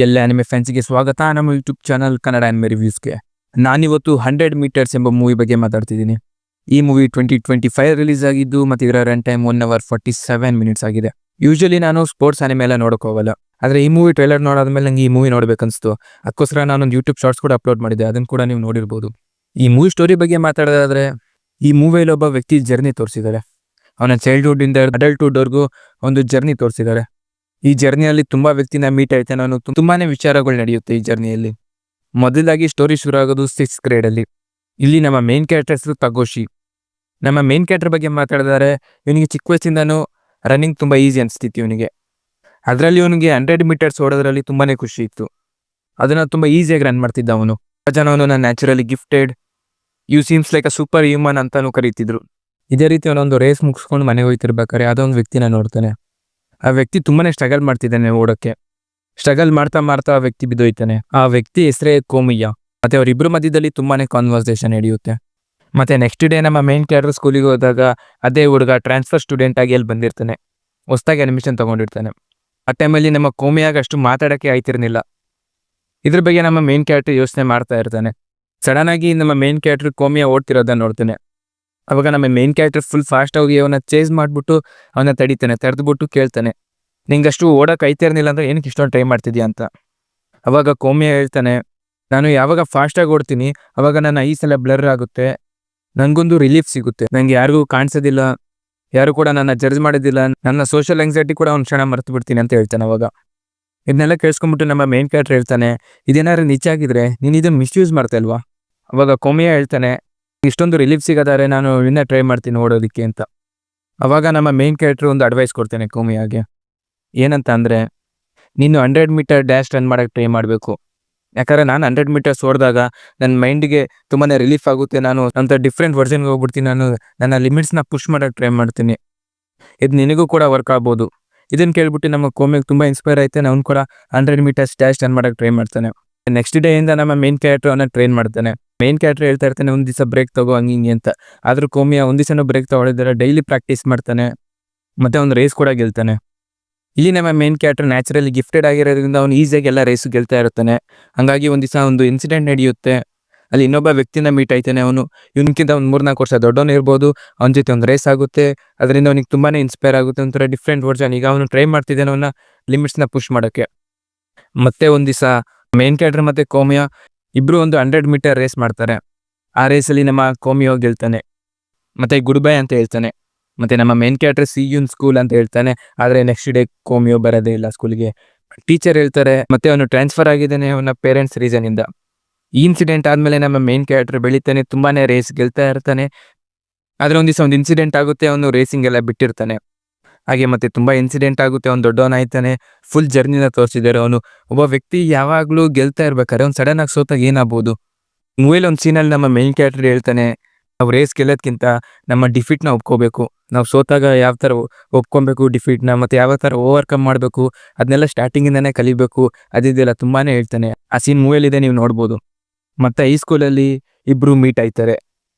ಎಲ್ಲ ಅನಿಮೆ ಫ್ಯಾನ್ಸ್ಗೆ ಸ್ವಾಗತ ನಮ್ಮ ಯೂಟ್ಯೂಬ್ ಚಾನಲ್ ಕನ್ನಡ ಅನಿಮೆ ರಿವ್ಯೂಸ್ಗೆ. ನಾನಿವತ್ತು 100 ಮೀಟರ್ಸ್ ಎಂಬ ಮೂವಿ ಬಗ್ಗೆ ಮಾತಾಡ್ತಿದ್ದೀನಿ. ಈ ಮೂವಿ 2025 ರಿಲೀಸ್ ಆಗಿದ್ದು ಮತ್ತು ಇದರ ರನ್ ಟೈಮ್ 1 hour 47 minutes ಆಗಿದೆ. ಯೂಶಲಿ ನಾನು ಸ್ಪೋರ್ಟ್ಸ್ ಅನಿಮೆ ಎಲ್ಲ ನೋಡೋಕೆ ಹೋಗಲ್ಲ, ಆದರೆ ಈ ಮೂವಿ ಟ್ರೈಲರ್ ನೋಡಾದ್ಮೇಲೆ ನಂಗೆ ಈ ಮೂವಿ ನೋಡ್ಬೇಕನ್ನಿಸ್ತು. ಅದಕ್ಕೋಸ್ಕರ ನಾನೊಂದು ಯೂಟ್ಯೂಬ್ ಶಾರ್ಟ್ಸ್ ಕೂಡ ಅಪ್ಲೋಡ್ ಮಾಡಿದ್ದೆ, ಅದನ್ನು ಕೂಡ ನೀವು ನೋಡಿರ್ಬೋದು. ಈ ಮೂವಿ ಸ್ಟೋರಿ ಬಗ್ಗೆ ಮಾತಾಡೋದಾದ್ರೆ, ಈ ಮೂವಿಯಲ್ಲಿ ಒಬ್ಬ ವ್ಯಕ್ತಿ ಜರ್ನಿ ತೋರಿಸಿದ್ದಾರೆ. ಅವನ ಚೈಲ್ಡ್ಹುಡ್ ಇಂದ ಅಡಲ್ಟ್ಹುಡ್ವರೆಗೂ ಒಂದು ಜರ್ನಿ ತೋರಿಸಿದ್ದಾರೆ. ಈ ಜರ್ನಿಯಲ್ಲಿ ತುಂಬಾ ವ್ಯಕ್ತಿನ ಮೀಟ್ ಆಯ್ತಾನೆ. ನಾನು ತುಂಬಾನೇ ವಿಚಾರಗಳು ನಡೆಯುತ್ತೆ ಈ ಜರ್ನಿಯಲ್ಲಿ. ಮೊದಲಾಗಿ ಸ್ಟೋರಿ ಶುರು ಆಗೋದು 6th grade ಅಲ್ಲಿ. ಇಲ್ಲಿ ನಮ್ಮ ಮೇನ್ ಕ್ಯಾರೆಕ್ಟರ್ ಹೆಸರು ತಗೋಶಿ. ನಮ್ಮ ಮೇನ್ ಕ್ಯಾರೆಕ್ಟರ್ ಬಗ್ಗೆ ಮಾತಾಡಿದರೆ, ಇವನಿಗೆ ಚಿಕ್ಕ ವಯಸ್ಸಿಂದನೂ ರನ್ನಿಂಗ್ ತುಂಬಾ ಈಸಿ ಅನಿಸ್ತಿತ್ತು ಇವನಿಗೆ. ಅದರಲ್ಲಿ ಇವನಿಗೆ 100 ಮೀಟರ್ಸ್ ಓಡೋದ್ರಲ್ಲಿ ತುಂಬಾನೇ ಖುಷಿ ಇತ್ತು. ಅದನ್ನ ತುಂಬಾ ಈಸಿಯಾಗಿ ರನ್ ಮಾಡ್ತಿದ್ದ ಅವನು. ಜನವನ್ನ naturally gifted, you seems like a super human ಅಂತಾನು ಕರೀತಿದ್ರು. ಇದೇ ರೀತಿ ಅವನೊಂದು ರೇಸ್ ಮುಗಿಸ್ಕೊಂಡು ಮನೆಗೆ ಹೋಗ್ತಿರ್ಬೇಕಾದ್ರೆ ಅದೊಂದು ವ್ಯಕ್ತಿನ ನೋಡ್ತಾನೆ. ಆ ವ್ಯಕ್ತಿ ತುಂಬಾನೇ ಸ್ಟ್ರಗಲ್ ಮಾಡ್ತಿದ್ದಾನೆ ಓಡೋಕ್ಕೆ. ಸ್ಟ್ರಗಲ್ ಮಾಡ್ತಾ ಮಾಡ್ತಾ ಆ ವ್ಯಕ್ತಿ ಬಿದ್ದೋಯ್ತಾನೆ. ಆ ವ್ಯಕ್ತಿ ಹೆಸರೇ ಕೋಮಿಯ. ಮತ್ತೆ ಅವರಿಬ್ಬರ ಮಧ್ಯದಲ್ಲಿ ತುಂಬಾನೇ ಕಾನ್ವರ್ಸೇಷನ್ ನಡೆಯುತ್ತೆ. ಮತ್ತೆ ನೆಕ್ಸ್ಟ್ ಡೇ ನಮ್ಮ ಮೇನ್ ಕ್ಯಾರೆಕ್ಟರ್ ಸ್ಕೂಲಿಗೆ ಹೋದಾಗ ಅದೇ ಹುಡುಗ ಟ್ರಾನ್ಸ್ಫರ್ ಸ್ಟೂಡೆಂಟ್ ಆಗಿ ಅಲ್ಲಿ ಬಂದಿರ್ತಾನೆ. ಹೊಸದಾಗಿ ಅಡ್ಮಿಷನ್ ತಗೊಂಡಿರ್ತಾನೆ. ಆ ಟೈಮಲ್ಲಿ ನಮ್ಮ ಕೋಮಿಯಾಗ ಅಷ್ಟು ಮಾತಾಡೋಕ್ಕೆ ಆಯ್ತಿರ್ಲಿಲ್ಲ. ಇದ್ರ ಬಗ್ಗೆ ನಮ್ಮ ಮೇನ್ ಕ್ಯಾರೆಕ್ಟರ್ ಯೋಚನೆ ಮಾಡ್ತಾ ಇರ್ತಾನೆ. ಸಡನ್ ಆಗಿ ನಮ್ಮ ಮೇನ್ ಕ್ಯಾರೆಕ್ಟರ್ ಕೋಮಿಯಾ ಓಡ್ತಿರೋದನ್ನ ನೋಡ್ತಾನೆ. ಅವಾಗ ನಮ್ಮ ಮೇನ್ ಕ್ಯಾರೆಕ್ಟರ್ ಫುಲ್ ಫಾಸ್ಟ್ ಆಗಿ ಅವನ ಚೇಸ್ ಮಾಡ್ಬಿಟ್ಟು ಅವನ ತಡಿತಾನೆ. ತಡೆದ್ಬಿಟ್ಟು ಕೇಳ್ತಾನೆ, ನಿಂಗಷ್ಟು ಓಡಕ್ಕೆ ಐತಿರ್ನಿಲ್ಲ ಅಂದ್ರೆ ಏನಕ್ಕೆ ಇಷ್ಟೊಂದು ಟ್ರೈ ಮಾಡ್ತಿದ್ಯಾ ಅಂತ. ಅವಾಗ ಕೋಮಿಯಾ ಹೇಳ್ತಾನೆ, ನಾನು ಯಾವಾಗ ಫಾಸ್ಟಾಗಿ ಓಡ್ತೀನಿ ಅವಾಗ ನನ್ನ ಐಸ್ ಎಲ್ಲ ಬ್ಲರ್ ಆಗುತ್ತೆ, ನನಗೊಂದು ರಿಲೀಫ್ ಸಿಗುತ್ತೆ, ನಂಗೆ ಯಾರಿಗೂ ಕಾಣಿಸೋದಿಲ್ಲ, ಯಾರು ಕೂಡ ನನ್ನ ಜಡ್ಜ್ ಮಾಡೋದಿಲ್ಲ, ನನ್ನ ಸೋಷಿಯಲ್ ಆಂಗ್ಸೈಟಿ ಕೂಡ ಒಂದು ಕ್ಷಣ ಮರ್ತು ಬಿಡ್ತೀನಿ ಅಂತ ಹೇಳ್ತಾನೆ. ಅವಾಗ ಇದನ್ನೆಲ್ಲ ಕೇಳಿಸ್ಕೊಂಡ್ಬಿಟ್ಟು ನಮ್ಮ ಮೇನ್ ಕ್ಯಾರೆಕ್ಟರ್ ಹೇಳ್ತಾನೆ, ಇದೇನಾದ್ರು ನಿಜ ಆಗಿದ್ರೆ ನೀನು ಇದನ್ನು ಮಿಸ್ಯೂಸ್ ಮಾಡ್ತಾ ಇಲ್ವಾ. ಅವಾಗ ಕೋಮಿಯಾ ಹೇಳ್ತಾನೆ, ಇಷ್ಟೊಂದು ರಿಲೀಫ್ ಸಿಗೋದಾರೆ ನಾನು ಇನ್ನೂ ಟ್ರೈ ಮಾಡ್ತೀನಿ ಓಡೋದಕ್ಕೆ ಅಂತ. ಅವಾಗ ನಮ್ಮ ಮೇನ್ ಕ್ಯಾರೆಕ್ಟರ್ ಒಂದು ಅಡ್ವೈಸ್ ಕೊಡ್ತೇನೆ ಕೋಮಿಯಾಗೆ. ಏನಂತ ಅಂದರೆ, ನೀನು 100 ಮೀಟರ್ ಡ್ಯಾಶ್ ರನ್ ಮಾಡೋಕ್ಕೆ ಟ್ರೈ ಮಾಡಬೇಕು. ಯಾಕಂದರೆ ನಾನು 100 ಮೀಟರ್ಸ್ ಓಡಿದಾಗ ನನ್ನ ಮೈಂಡಿಗೆ ತುಂಬಾ ರಿಲೀಫ್ ಆಗುತ್ತೆ. ನಾನು ಅಂತ ಡಿಫ್ರೆಂಟ್ ವರ್ಷನ್ಗೆ ಹೋಗ್ಬಿಡ್ತೀನಿ. ನಾನು ನನ್ನ ಲಿಮಿಟ್ಸ್ನ ಪುಷ್ ಮಾಡೋಕ್ಕೆ ಟ್ರೈ ಮಾಡ್ತೀನಿ. ಇದು ನಿನಗೂ ಕೂಡ ವರ್ಕ್ ಆಗ್ಬೋದು. ಇದನ್ನು ಕೇಳ್ಬಿಟ್ಟು ನಮ್ಮ ಕೋಮಿಯಾಗೆ ತುಂಬ ಇನ್ಸ್ಪೈರ್ ಆಯ್ತಾನೆ. ಅವ್ನು ಕೂಡ 100 ಮೀಟರ್ಸ್ ಡ್ಯಾಶ್ ರನ್ ಮಾಡೋಕ್ಕೆ ಟ್ರೈ ಮಾಡ್ತಾನೆ. ನೆಕ್ಸ್ಟ್ ಡೇ ಇಂದ ನಮ್ಮ ಮೇನ್ ಕ್ಯಾರೆಕ್ಟರ್ ಅವನ್ನ ಟ್ರೈನ್ ಮಾಡ್ತಾನೆ. ಮೇನ್ ಕ್ಯಾರೆಕ್ಟರ್ ಹೇಳ್ತಾ ಇರ್ತಾನೆ, ಒಂದು ದಿವಸ ಬ್ರೇಕ್ ತಗೋ ಹಂಗೆ ಹಿಂಗೆ ಅಂತ. ಆದರೂ ಕೋಮಿಯಾ ಒಂದು ದಿವಸನೂ ಬ್ರೇಕ್ ತಗೊಳ್ಳಿದ್ರೆ ಡೈಲಿ ಪ್ರಾಕ್ಟೀಸ್ ಮಾಡ್ತಾನೆ. ಮತ್ತೆ ಒಂದು ರೇಸ್ ಕೂಡ ಗೆಲ್ತಾನೆ. ಇಲ್ಲಿ ನಮ್ಮ ಮೇನ್ ಕ್ಯಾರೆಕ್ಟರ್ ನ್ಯಾಚುರಲಿ ಗಿಫ್ಟೆಡ್ ಆಗಿರೋದ್ರಿಂದ ಅವನು ಈಸಿಯಾಗಿ ಎಲ್ಲ ರೇಸು ಗೆಲ್ತಾ ಇರ್ತಾನೆ. ಹಾಗಾಗಿ ಒಂದು ದಿವಸ ಒಂದು ಇನ್ಸಿಡೆಂಟ್ ನಡೆಯುತ್ತೆ. ಅಲ್ಲಿ ಇನ್ನೊಬ್ಬ ವ್ಯಕ್ತಿನ ಮೀಟ್ ಆಯ್ತಾನೆ. ಅವನು ಇವನಕ್ಕಿಂತ ಒಂದು 3-4 ವರ್ಷ ದೊಡ್ಡವನು ಇರ್ಬೋದು. ಅವನ ಜೊತೆ ಒಂದು ರೇಸ್ ಆಗುತ್ತೆ. ಅದರಿಂದ ಅವನಿಗೆ ತುಂಬಾ ಇನ್ಸ್ಪೈರ್ ಆಗುತ್ತೆ. ಒಂಥರ ಡಿಫ್ರೆಂಟ್ ವರ್ಷನ್. ಈಗ ಅವನು ಟ್ರೈ ಮಾಡ್ತಿದ್ದಾನೆ ಅವನ ಲಿಮಿಟ್ಸ್ನ ಪುಷ್ ಮಾಡೋಕ್ಕೆ. ಮತ್ತೆ ಒಂದು ದಿವಸ ಮೇನ್ ಕ್ಯಾರೆಕ್ಟರ್ ಮತ್ತು ಕೋಮಿಯಾ ಇಬ್ಬರು ಒಂದು 100 ಮೀಟರ್ ರೇಸ್ ಮಾಡ್ತಾರೆ. ಆ ರೇಸಲ್ಲಿ ನಮ್ಮ ಕೋಮಿಯೋ ಗೆಲ್ತಾನೆ. ಮತ್ತೆ ಗುಡ್ ಬೈ ಅಂತ ಹೇಳ್ತಾನೆ. ಮತ್ತು ನಮ್ಮ ಮೇನ್ ಕ್ಯಾರೆಕ್ಟರ್ ಸಿ ಯುನ್ ಸ್ಕೂಲ್ ಅಂತ ಹೇಳ್ತಾನೆ. ಆದರೆ ನೆಕ್ಸ್ಟ್ ಡೇ ಕೋಮಿಯೋ ಬರೋದೇ ಇಲ್ಲ ಸ್ಕೂಲಿಗೆ. ಟೀಚರ್ ಹೇಳ್ತಾರೆ ಮತ್ತೆ ಅವನು ಟ್ರಾನ್ಸ್ಫರ್ ಆಗಿದ್ದಾನೆ ಅವನ ಪೇರೆಂಟ್ಸ್ ರೀಸನಿಂದ. ಈ ಇನ್ಸಿಡೆಂಟ್ ಆದಮೇಲೆ ನಮ್ಮ ಮೇನ್ ಕ್ಯಾರೆಕ್ಟರ್ ಬೆಳಿತಾನೆ, ತುಂಬಾ ರೇಸ್ ಗೆಲ್ತಾ ಇರ್ತಾನೆ. ಆದರೆ ಒಂದು ದಿವಸ ಒಂದು ಇನ್ಸಿಡೆಂಟ್ ಆಗುತ್ತೆ, ಅವನು ರೇಸಿಂಗ್ ಎಲ್ಲ ಬಿಟ್ಟಿರ್ತಾನೆ. ಹಾಗೆ ಮತ್ತೆ ತುಂಬ ಇನ್ಸಿಡೆಂಟ್ ಆಗುತ್ತೆ. ಅವ್ನು ದೊಡ್ಡವನಾಯ್ತಾನೆ. ಫುಲ್ ಜರ್ನಿನ ತೋರಿಸಿದ್ದಾರೆ. ಅವನು ಒಬ್ಬ ವ್ಯಕ್ತಿ ಯಾವಾಗಲೂ ಗೆಲ್ತಾ ಇರ್ಬೇಕಾದ್ರೆ ಅವ್ನು ಸಡನ್ ಆಗಿ ಸೋತಾಗ ಏನಾಗ್ಬೋದು. ಮೂವಿಲಿ ಒಂದು ಸೀನಲ್ಲಿ ನಮ್ಮ ಮೇನ್ ಕ್ಯಾರೆಕ್ಟರ್ ಹೇಳ್ತಾನೆ, ನಾವು ರೇಸ್ ಗೆಲ್ಲೋದಕ್ಕಿಂತ ನಮ್ಮ ಡಿಫೀಟ್ನ ಒಪ್ಕೋಬೇಕು. ನಾವು ಸೋತಾಗ ಯಾವ ಥರ ಒಪ್ಕೊಬೇಕು ಡಿಫೀಟ್ನ, ಮತ್ತು ಯಾವ ಥರ ಓವರ್ಕಮ್ ಮಾಡಬೇಕು, ಅದನ್ನೆಲ್ಲ ಸ್ಟಾರ್ಟಿಂಗಿಂದನೇ ಕಲಿಬೇಕು. ಅದಿದೆಲ್ಲ ತುಂಬಾ ಹೇಳ್ತಾನೆ. ಆ ಸೀನ್ ಮೂವಿಯಲ್ಲಿದೆ, ನೀವು ನೋಡ್ಬೋದು. ಮತ್ತು ಹೈಸ್ಕೂಲಲ್ಲಿ ಇಬ್ಬರು ಮೀಟ್ ಆಯ್ತಾರೆ.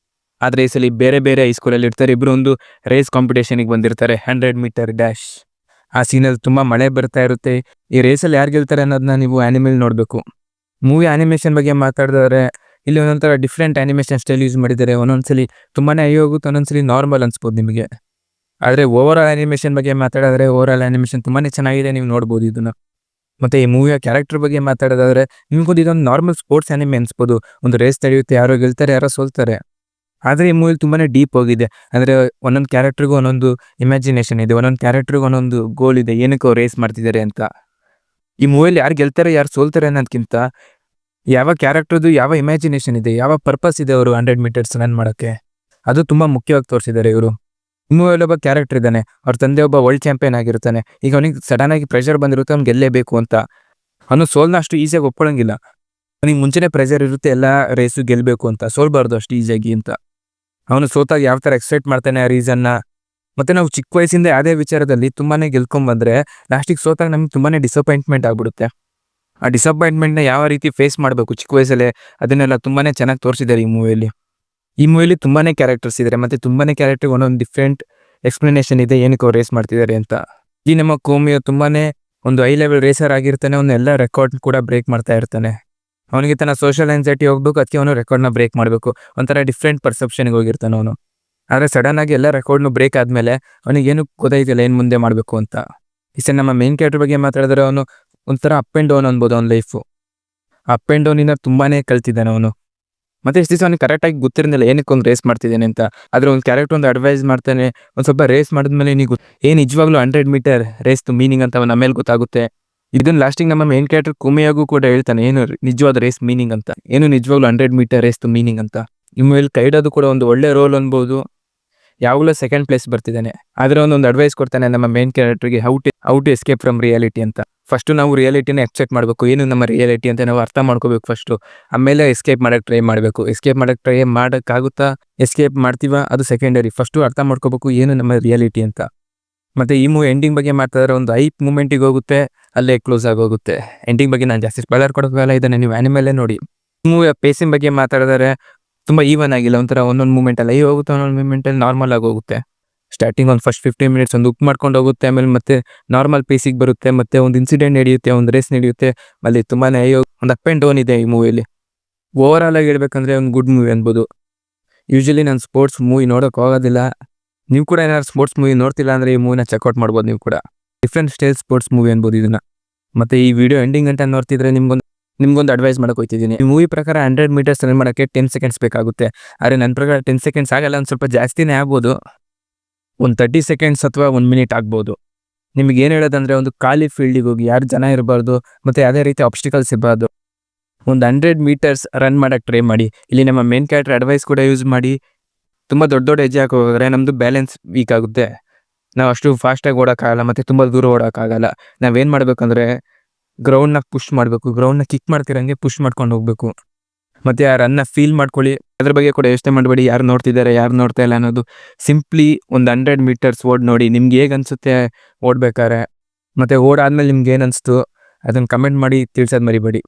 ಆದರೆ ಈ ಸಲ ಬೇರೆ ಬೇರೆ ಹೈಸ್ಕೂಲಲ್ಲಿ ಇರ್ತಾರೆ. ಇಬ್ಬರು ಒಂದು ರೇಸ್ ಕಾಂಪಿಟೇಷನಿಗೆ ಬಂದಿರ್ತಾರೆ, 100 ಮೀಟರ್ ಡ್ಯಾಶ್. ಆ ಸೀನಲ್ಲಿ ತುಂಬ ಮಳೆ ಬರ್ತಾ ಇರುತ್ತೆ. ಈ ರೇಸಲ್ಲಿ ಯಾರು ಗೆಲ್ತಾರೆ ಅನ್ನೋದನ್ನ ನೀವು ಆ್ಯನಿಮೇಲ್ ನೋಡಬೇಕು. ಮೂವಿ ಆ್ಯನಿಮೇಷನ್ ಬಗ್ಗೆ ಮಾತಾಡಿದ್ರೆ, ಇಲ್ಲಿ ಒಂದೊಂಥರ ಡಿಫ್ರೆಂಟ್ ಆ್ಯನಿಮೇಷನ್ ಸ್ಟೈಲ್ ಯೂಸ್ ಮಾಡಿದ್ದಾರೆ. ಒಂದೊಂದ್ಸಲಿ ತುಂಬಾ ಅಯ್ಯೋ ಹೋಗುತ್ತೆ, ಒಂದೊಂದ್ಸಲಿ ನಾರ್ಮಲ್ ಅನ್ಸ್ಬೋದು ನಿಮಗೆ. ಆದರೆ ಓವರಾಲ್ ಆ್ಯನಿಮೇಷನ್ ಬಗ್ಗೆ ಮಾತಾಡಿದ್ರೆ ಓವರಾಲ್ ಆ್ಯನಿಮೇಷನ್ ತುಂಬಾ ಚೆನ್ನಾಗಿದೆ, ನೀವು ನೋಡ್ಬೋದು ಇದನ್ನು. ಮತ್ತು ಈ ಮೂವಿಯ ಕ್ಯಾರೆಕ್ಟರ್ ಬಗ್ಗೆ ಮಾತಾಡೋದಾದರೆ, ನಿಮ್ಗೊಂದು ಇದೊಂದು ನಾರ್ಮಲ್ ಸ್ಪೋರ್ಟ್ಸ್ ಆ್ಯನಿಮೆ ಅನ್ಸ್ಬೋದು. ಒಂದು ರೇಸ್ ನಡೆಯುತ್ತೆ, ಯಾರೋ ಗೆಲ್ತಾರೆ ಯಾರೋ ಸೋಲ್ತಾರೆ. ಆದರೆ ಈ ಮೂವಿಲಿ ತುಂಬಾ ಡೀಪ್ ಹೋಗಿದೆ. ಅಂದರೆ ಒಂದೊಂದು ಕ್ಯಾರೆಕ್ಟ್ರಿಗೂ ಒಂದೊಂದು ಇಮ್ಯಾಜಿನೇಷನ್ ಇದೆ, ಒಂದೊಂದು ಕ್ಯಾರೆಕ್ಟ್ರಿಗೂ ಒಂದೊಂದು ಗೋಲ್ ಇದೆ, ಏನಕ್ಕೆ ಅವ್ರು ರೇಸ್ ಮಾಡ್ತಿದ್ದಾರೆ ಅಂತ. ಈ ಮೂವಿಯಲ್ಲಿ ಯಾರು ಗೆಲ್ತಾರೆ ಯಾರು ಸೋಲ್ತಾರೆ ಅನ್ನೋದಕ್ಕಿಂತ ಯಾವ ಕ್ಯಾರೆಕ್ಟರ್ದು ಯಾವ ಇಮ್ಯಾಜಿನೇಷನ್ ಇದೆ, ಯಾವ ಪರ್ಪಸ್ ಇದೆ ಅವರು 100 ಮೀಟರ್ಸ್ ರನ್ ಮಾಡೋಕ್ಕೆ, ಅದು ತುಂಬ ಮುಖ್ಯವಾಗಿ ತೋರಿಸಿದ್ದಾರೆ ಇವರು. ಈ ಮೂವಿಯಲ್ಲಿ ಒಬ್ಬ ಕ್ಯಾರೆಕ್ಟರ್ ಇದ್ದಾನೆ, ಅವ್ರ ತಂದೆ ಒಬ್ಬ ವರ್ಲ್ಡ್ ಚಾಂಪಿಯನ್ ಆಗಿರ್ತಾನೆ. ಈಗ ಅವನಿಗೆ ಸಡನ್ ಆಗಿ ಪ್ರೆಷರ್ ಬಂದಿರುತ್ತೆ, ಅವ್ನು ಗೆಲ್ಲೇಬೇಕು ಅಂತ. ಅವನು ಸೋಲ್ನ ಅಷ್ಟು ಈಸಿಯಾಗಿ ಒಪ್ಕೊಳ್ಳೋಂಗಿಲ್ಲ. ಅವನಿಗೆ ಮುಂಚೆನೇ ಪ್ರೆಷರ್ ಇರುತ್ತೆ, ಎಲ್ಲ ರೇಸು ಗೆಲ್ಲಬೇಕು ಅಂತ, ಸೋಲ್ಬಾರ್ದು ಅಷ್ಟು ಈಸಿಯಾಗಿ ಅಂತ. ಅವನು ಸೋತಾಗ ಯಾವ ಥರ ಎಕ್ಸೈಟ್ ಮಾಡ್ತಾನೆ ಆ ರೀಸನ್ನ. ಮತ್ತು ನಾವು ಚಿಕ್ಕ ವಯಸ್ಸಿಂದ ಯಾವುದೇ ವಿಚಾರದಲ್ಲಿ ತುಂಬಾ ಗೆಲ್ಕೊಂಬಂದರೆ ಲಾಸ್ಟಿಗೆ ಸೋತಾಗ ನಮ್ಗೆ ತುಂಬಾ ಡಿಸಪಾಯಿಂಟ್ಮೆಂಟ್ ಆಗಿಬಿಡುತ್ತೆ. ಆ ಡಿಸಪಾಯಿಂಟ್ಮೆಂಟ್ನ ಯಾವ ರೀತಿ ಫೇಸ್ ಮಾಡಬೇಕು ಚಿಕ್ಕ ವಯಸ್ಸಲ್ಲೇ, ಅದನ್ನೆಲ್ಲ ತುಂಬಾ ಚೆನ್ನಾಗಿ ತೋರಿಸಿದ್ದಾರೆ ಈ ಮೂವಿಯಲ್ಲಿ. ಈ ಮೂವಿಯಲ್ಲಿ ತುಂಬಾ ಕ್ಯಾರೆಕ್ಟರ್ಸ್ ಇದ್ದಾರೆ, ಮತ್ತು ತುಂಬಾ ಕ್ಯಾರೆಕ್ಟರ್ಗೆ ಒಂದೊಂದು ಡಿಫ್ರೆಂಟ್ ಎಕ್ಸ್ಪ್ಲನೇಷನ್ ಇದೆ ಏನಕ್ಕೆ ಅವ್ರು ರೇಸ್ ಮಾಡ್ತಿದ್ದಾರೆ ಅಂತ. ಈ ನಮ್ಮ ಕೋಮಿಯೋ ತುಂಬಾ ಒಂದು ಹೈ ಲೆವೆಲ್ ರೇಸರ್ ಆಗಿರ್ತಾನೆ, ಅವನು ಎಲ್ಲ ರೆಕಾರ್ಡ್ ಕೂಡ ಬ್ರೇಕ್ ಮಾಡ್ತಾ ಇರ್ತಾನೆ. ಅವನಿಗೆ ತನ್ನ ಸೋಷಿಯಲ್ ಆನ್ಸೈಟಿ ಹೋಗ್ಬೇಕು, ಅದಕ್ಕೆ ಅವನು ರೆಕಾರ್ಡ್ನ ಬ್ರೇಕ್ ಮಾಡಬೇಕು, ಒಂಥರ ಡಿಫ್ರೆಂಟ್ ಪರ್ಸೆಪ್ಷನ್ಗೆ ಹೋಗಿರ್ತಾನೆ ಅವನು. ಆದರೆ ಸಡನ್ ಆಗಿ ಎಲ್ಲ ರೆಕಾರ್ಡ್ನು ಬ್ರೇಕ್ ಆದಮೇಲೆ ಅವನಿಗೇನು ಗೊತ್ತಾಯ್ತಿಲ್ಲ ಏನು ಮುಂದೆ ಮಾಡಬೇಕು ಅಂತ. ಈ ಸಲ ನಮ್ಮ ಮೇನ್ ಕ್ಯಾರೆಕ್ಟರ್ ಬಗ್ಗೆ ಮಾತಾಡಿದ್ರೆ ಅವನು ಒಂಥರ ಅಪ್ ಆ್ಯಂಡ್ ಡೌನ್ ಅನ್ಬೋದು ಅವನ ಲೈಫು. ಅಪ್ ಆ್ಯಂಡ್ ಡೌನಿಂದ ತುಂಬಾ ಕಲ್ತಿದ್ದಾನೆ ಅವನು. ಮತ್ತು ಇಷ್ಟು ದಿವಸ ಅವ್ನಿಗೆ ಕರೆಕ್ಟಾಗಿ ಗೊತ್ತಿರಲಿಲ್ಲ ಏನಕ್ಕೆ ಒಂದು ರೇಸ್ ಮಾಡ್ತಿದ್ದೇನೆ ಅಂತ. ಆದರೆ ಒಂದು ಕ್ಯಾರೆಕ್ಟರ್ ಒಂದು ಅಡ್ವೈಸ್ ಮಾಡ್ತಾನೆ, ಒಂದು ಸ್ವಲ್ಪ ರೇಸ್ ಮಾಡಿದ್ಮೇಲೆ ನೀವು ಏನು ನಿಜವಾಗ್ಲೂ 100 ಮೀಟರ್ ರೇಸ್ದು ಮೀನಿಂಗ್ ಅಂತ ಅವನ ಮೇಲೆ ಗೊತ್ತಾಗುತ್ತೆ. ಇದನ್ನು ಲಾಸ್ಟಿಗೆ ನಮ್ಮ ಮೇನ್ ಕ್ಯಾರೆಕ್ಟರ್ ಕುಮಿಯಾಗೂ ಕೂಡ ಹೇಳ್ತಾನೆ, ಏನು ನಿಜವಾದ ರೇಸ್ ಮೀನಿಂಗ್ ಅಂತ, ಏನು ನಿಜವಾಗ್ಲೂ 100 ಮೀಟರ್ ರೇಸ್ದು ಮೀನಿಂಗ್ ಅಂತ. ಇಮೇಲೆ ಕೈಡೋದು ಕೂಡ ಒಂದು ಒಳ್ಳೆ ರೋಲ್ ಅನ್ಬೋದು. ಯಾವಾಗಲೂ ಸೆಕೆಂಡ್ ಪ್ಲೇಸ್ ಬರ್ತಿದ್ದಾನೆ. ಆದರೆ ಅವನೊಂದು ಅಡ್ವೈಸ್ ಕೊಡ್ತಾನೆ ನಮ್ಮ ಮೇನ್ ಕ್ಯಾರೆಕ್ಟರ್ಗೆ, how to escape from reality ಅಂತ. ಫಸ್ಟು ನಾವು ರಿಯಾಲಿಟಿನ ಎಕ್ಸೆಪ್ಟ್ ಮಾಡಬೇಕು, ಏನು ನಮ್ಮ ರಿಯಾಲಿಟಿ ಅಂತ ನಾವು ಅರ್ಥ ಮಾಡ್ಕೋಬೇಕು ಫಸ್ಟು. ಆಮೇಲೆ ಎಸ್ಕೇಪ್ ಮಾಡೋಕ್ಕೆ ಟ್ರೈ ಮಾಡಬೇಕು. ಎಸ್ಕೇಪ್ ಮಾಡೋಕ್ಕಾಗುತ್ತಾ, ಎಸ್ಕೇಪ್ ಮಾಡ್ತೀವ ಅದು ಸೆಕೆಂಡರಿ. ಫಸ್ಟು ಅರ್ಥ ಮಾಡ್ಕೋಬೇಕು ಏನು ನಮ್ಮ ರಿಯಾಲಿಟಿ ಅಂತ. ಮತ್ತು ಈ ಮೂವಿ ಎಂಡಿಂಗ್ ಬಗ್ಗೆ ಮಾತಾಡಿದ್ರೆ ಒಂದು ಐಪ್ ಮೂಮೆಂಟಿಗೆ ಹೋಗುತ್ತೆ, ಅಲ್ಲೇ ಕ್ಲೋಸ್ ಆಗೋಗುತ್ತೆ. ಎಂಡಿಂಗ್ ಬಗ್ಗೆ ನಾನು ಜಾಸ್ತಿ ಸ್ಪಾಯ್ಲರ್ ಕೊಡೋಕ್ಕಾಗಲ್ಲ, ಇದನ್ನು ನೀವು ಆ್ಯನಿಮಲ್ಲೇ ನೋಡಿ. ಮೂವಿಯ ಪೇಸಿಂಗ್ ಬಗ್ಗೆ ಮಾತಾಡಿದರೆ ತುಂಬ ಈವನ್ ಆಗಿಲ್ಲ, ಒಂಥರ ಒಂದೊಂದು ಮೂಮೆಂಟಲ್ಲಿ ಹೋಗುತ್ತೆ, ಒಂದೊಂದು ಮೂಮೆಂಟಲ್ಲಿ ನಾರ್ಮಲ್ ಆಗಿ ಹೋಗುತ್ತೆ. ಸ್ಟಾರ್ಟಿಂಗ್ ಒಂದು ಫಸ್ಟ್ 15 ಮಿನಿಟ್ಸ್ ಒಂದು ಉಪ್ ಮಾಡ್ಕೊಂಡು ಹೋಗುತ್ತೆ, ಆಮೇಲೆ ಮತ್ತೆ ನಾರ್ಮಲ್ ಪೇಸಿಗೆ ಬರುತ್ತೆ, ಮತ್ತೆ ಒಂದು ಇನ್ಸಿಡೆಂಟ್ ನಡೆಯುತ್ತೆ, ಒಂದು ರೇಸ್ ನಡೆಯುತ್ತೆ, ಅಲ್ಲಿ ತುಂಬಾ ಒಂದು ಅಪ್ ಆ್ಯಂಡ್ ಡೌನ್ ಇದೆ ಈ ಮೂವಿಯಲ್ಲಿ. ಓವರ್ ಆಲ್ ಆಗಿ ಹೇಳ್ಬೇಕಂದ್ರೆ ಒಂದು ಗುಡ್ ಮೂವಿ ಅನ್ಬೋದು. ಯೂಶಲಿ ನಾನು ಸ್ಪೋರ್ಟ್ಸ್ ಮೂವಿ ನೋಡೋಕೆ ಹೋಗೋದಿಲ್ಲ. ನೀವು ಕೂಡ ಏನಾದ್ರು ಸ್ಪೋರ್ಟ್ಸ್ ಮೂವಿ ನೋಡ್ತಿಲ್ಲ ಅಂದರೆ ಈ ಮೂವಿನ ಚೆಕ್ಔಟ್ ಮಾಡ್ಬೋದು ನೀವು ಕೂಡ. ಡಿಫ್ರೆಂಟ್ ಸ್ಟೈಲ್ ಸ್ಪೋರ್ಟ್ಸ್ ಮೂವಿ ಅನ್ಬೋದು ಇದನ್ನು. ಮತ್ತು ಈ ವಿಡಿಯೋ ಎಂಡಿಂಗ್ ಅಂತ ನೋಡ್ತಿದ್ರೆ ನಿಮ್ಗೊಂದು ಅಡ್ವೈಸ್ ಮಾಡೋಕೆ ಹೋಗ್ತಿದ್ದೀನಿ. ಈ ಮೂವಿ ಪ್ರಕಾರ 100 ಮೀಟರ್ಸ್ ರನ್ ಮಾಡೋಕ್ಕೆ 10 ಸೆಕೆಂಡ್ಸ್ ಬೇಕಾಗುತ್ತೆ. ಆದರೆ ನನ್ನ ಪ್ರಕಾರ 10 ಸೆಕೆಂಡ್ಸ್ ಆಗಲ್ಲ, ಒಂದು ಸ್ವಲ್ಪ ಜಾಸ್ತಿನೇ ಆಗ್ಬೋದು. ಒಂದು 30 ಸೆಕೆಂಡ್ಸ್ ಅಥವಾ 1 ಮಿನಿಟ್ ಆಗ್ಬೋದು. ನಿಮಗೆ ಏನು ಹೇಳೋದಂದರೆ, ಒಂದು ಖಾಲಿ ಫೀಲ್ಡಿಗೆ ಹೋಗಿ, ಯಾರು ಜನ ಇರಬಾರ್ದು, ಮತ್ತು ಯಾವುದೇ ರೀತಿ ಆಬ್ಸ್ಟಿಕಲ್ಸ್ ಇರಬಾರ್ದು. ಒಂದು 100 ಮೀಟರ್ಸ್ ರನ್ ಮಾಡೋಕ್ಕೆ ಟ್ರೈ ಮಾಡಿ. ಇಲ್ಲಿ ನಮ್ಮ ಮೇನ್ ಕ್ಯಾರೆಕ್ಟರ್ ಅಡ್ವೈಸ್ ಕೂಡ ಯೂಸ್ ಮಾಡಿ. ತುಂಬ ದೊಡ್ಡ ಹೆಜ್ಜೆ ಹಾಕಿ ಹೋಗಿದ್ರೆ ನಮ್ಮದು ಬ್ಯಾಲೆನ್ಸ್ ವೀಕ್ ಆಗುತ್ತೆ. ನಾವು ಅಷ್ಟು ಫಾಸ್ಟಾಗಿ ಓಡೋಕ್ಕಾಗಲ್ಲ, ಮತ್ತು ತುಂಬ ದೂರ ಓಡೋಕ್ಕಾಗಲ್ಲ. ನಾವೇನು ಮಾಡಬೇಕಂದ್ರೆ ಗ್ರೌಂಡ್ನ ಪುಷ್ ಮಾಡಬೇಕು, ಗ್ರೌಂಡ್ನ ಕಿಕ್ ಮಾಡ್ತಿರಂಗೆ ಪುಷ್ ಮಾಡ್ಕೊಂಡು ಹೋಗಬೇಕು. ಮತ್ತು ಆ ರನ್ನ ಫೀಲ್ ಮಾಡ್ಕೊಳ್ಳಿ. ಅದ್ರ ಬಗ್ಗೆ ಕೂಡ ಯೋಚನೆ ಮಾಡಬೇಡಿ, ಯಾರು ನೋಡ್ತಿದ್ದಾರೆ ಯಾರು ನೋಡ್ತಾ ಇಲ್ಲ ಅನ್ನೋದು. ಸಿಂಪ್ಲಿ ಒಂದು 100 ಮೀಟರ್ಸ್ ಓಡಿ ನೋಡಿ, ನಿಮ್ಗೆ ಹೇಗೆ ಅನಿಸುತ್ತೆ ಓಡ್ಬೇಕಾರೆ. ಮತ್ತು ಓಡಾದ್ಮೇಲೆ ನಿಮ್ಗೆ ಏನು ಅನಿಸ್ತು ಅದನ್ನು ಕಮೆಂಟ್ ಮಾಡಿ ತಿಳಿಸೋದು ಮರಿಬೇಡಿ.